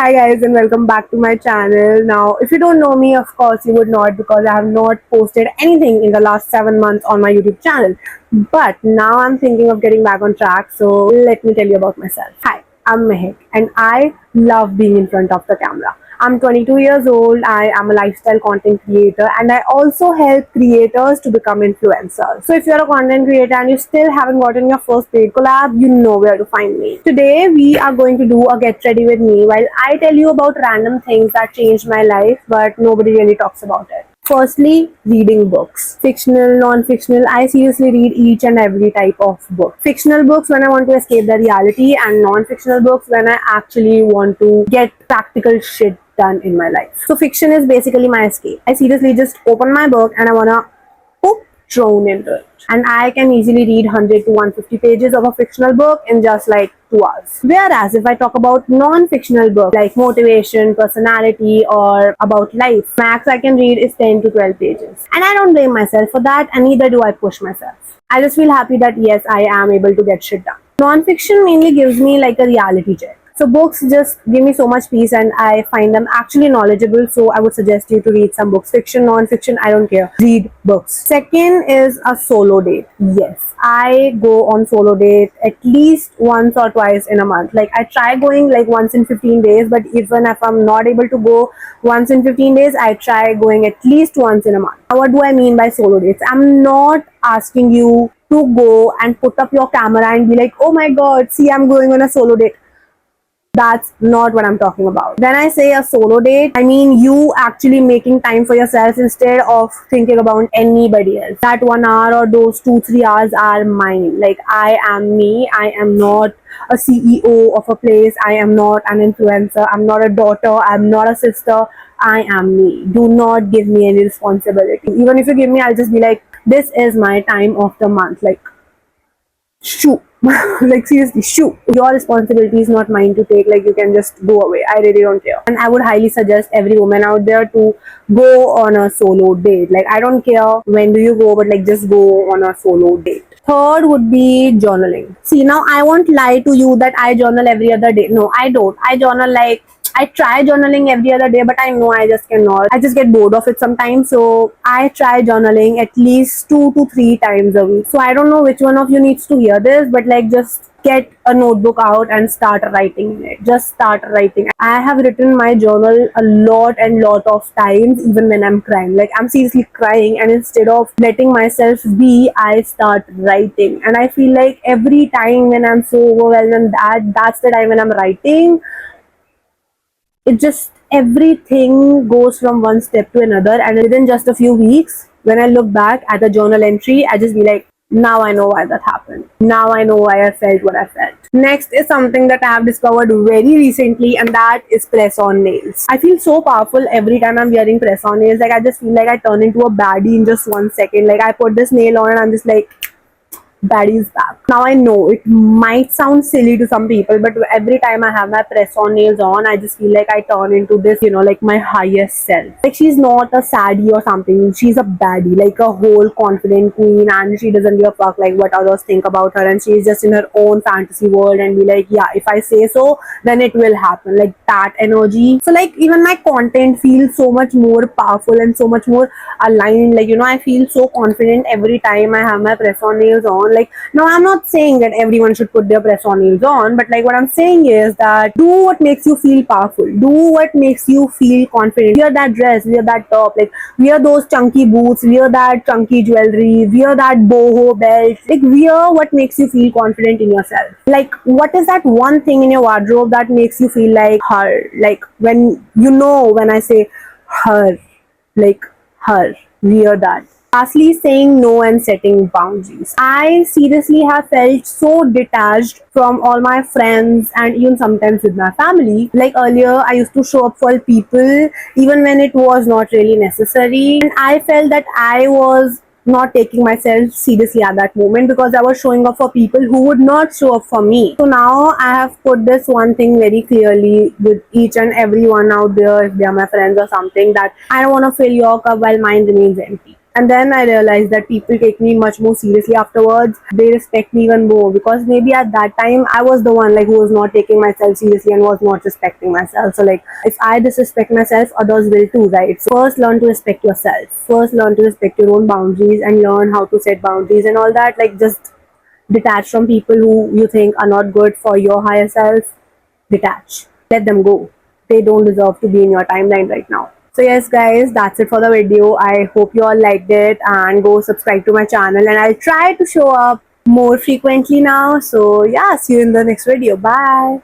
Hi guys and welcome back to my channel. Now if you don't know me, of course you would not, because I have not posted anything in the last 7 months on my YouTube channel. But now I'm thinking of getting back on track, so let me tell you about myself. Hi, I'm Mehak and I love being in front of the camera. I'm 22 years old. I am a lifestyle content creator and I also help creators to become influencers. So if you're a content creator and you still haven't gotten your first paid collab, you know where to find me. Today we are going to do a get ready with me while I tell you about random things that changed my life but nobody really talks about it. Firstly, reading books. Fictional, non-fictional, I seriously read each and every type of book. Fictional books when I want to escape the reality, and non-fictional books when I actually want to get practical shit done in my life. So fiction is basically my escape. I seriously just open my book and I wanna thrown into it. And I can easily read 100 to 150 pages of a fictional book in just like 2 hours. Whereas if I talk about non-fictional books like motivation, personality, or about life, max I can read is 10 to 12 pages. And I don't blame myself for that, and neither do I push myself. I just feel happy that yes, I am able to get shit done. Non-fiction mainly gives me like a reality check. So books just give me so much peace and I find them actually knowledgeable. So I would suggest you to read some books. Fiction, non-fiction, I don't care. Read books. Second is a solo date. Yes, I go on solo date at least once or twice in a month. Like I try going like once in 15 days, but even if I'm not able to go once in 15 days, I try going at least once in a month. Now, what do I mean by solo dates? I'm not asking you to go and put up your camera and be like, oh my god, see, I'm going on a solo date. That's not what I'm talking about. When I say a solo date, I mean you actually making time for yourself instead of thinking about anybody else. That 1 hour or those 2-3 hours are mine. Like I am me. I am not a CEO of a place. I am not an influencer. I'm not a daughter. I'm not a sister. I am me. Do not give me any responsibility. Even if you give me, I'll just be like, this is my time of the month. Like, shoo. Like seriously, shoo. Your responsibility is not mine to take. Like you can just go away. I really don't care. And I would highly suggest every woman out there to go on a solo date. Like I don't care when do you go, but like just go on a solo date. Third would be journaling. See, now I won't lie to you that I journal every other day. No, I don't. I journal like I try journaling every other day, but I know I just cannot. I just get bored of it sometimes. So I try journaling at least 2 to 3 times a week. So I don't know which one of you needs to hear this, but like just get a notebook out and start writing in it. Just start writing. I have written my journal a lot of times, even when I'm crying. Like I'm seriously crying, and instead of letting myself be, I start writing. And I feel like every time when I'm so overwhelmed, that's the time when I'm writing, it just everything goes from one step to another, and within just a few weeks when I look back at the journal entry, I just be like, now I know why that happened. Now I know why I felt what I felt. Next is something that I have discovered very recently, and that is press on nails. I feel so powerful every time I'm wearing press on nails. Like I just feel like I turn into a baddie in just 1 second. Like I put this nail on and I'm just like, baddie is back. Now I know it might sound silly to some people, but every time I have my press on nails on, I just feel like I turn into this, like my highest self. Like she's not a saddie or something, she's a baddie, like a whole confident queen, and she doesn't give a fuck like what others think about her, and she's just in her own fantasy world and be like, yeah, if I say so, then it will happen. Like that energy. So like even my content feels so much more powerful and so much more aligned. Like I feel so confident every time I have my press on nails on. Like now I'm not saying that everyone should put their press on nails on, but like what I'm saying is that do what makes you feel powerful, do what makes you feel confident. Wear that dress, wear that top, like wear those chunky boots, wear that chunky jewelry, wear that boho belt. Like wear what makes you feel confident in yourself. Like what is that one thing in your wardrobe that makes you feel like her? Like when when I say her, like her, wear that. Lastly, saying no and setting boundaries. I seriously have felt so detached from all my friends and even sometimes with my family. Like earlier, I used to show up for people even when it was not really necessary. And I felt that I was not taking myself seriously at that moment because I was showing up for people who would not show up for me. So now I have put this one thing very clearly with each and everyone out there, if they are my friends or something, that I don't want to fill your cup while mine remains empty. And then I realized that people take me much more seriously afterwards. They respect me even more, because maybe at that time I was the one like who was not taking myself seriously and was not respecting myself. So like if I disrespect myself, others will too, right? So first learn to respect yourself. First learn to respect your own boundaries and learn how to set boundaries and all that. Like just detach from people who you think are not good for your higher self. Detach. Let them go. They don't deserve to be in your timeline right now. So yes guys, that's it for the video. I hope you all liked it, and go subscribe to my channel, and I'll try to show up more frequently now. So yeah, see you in the next video. Bye.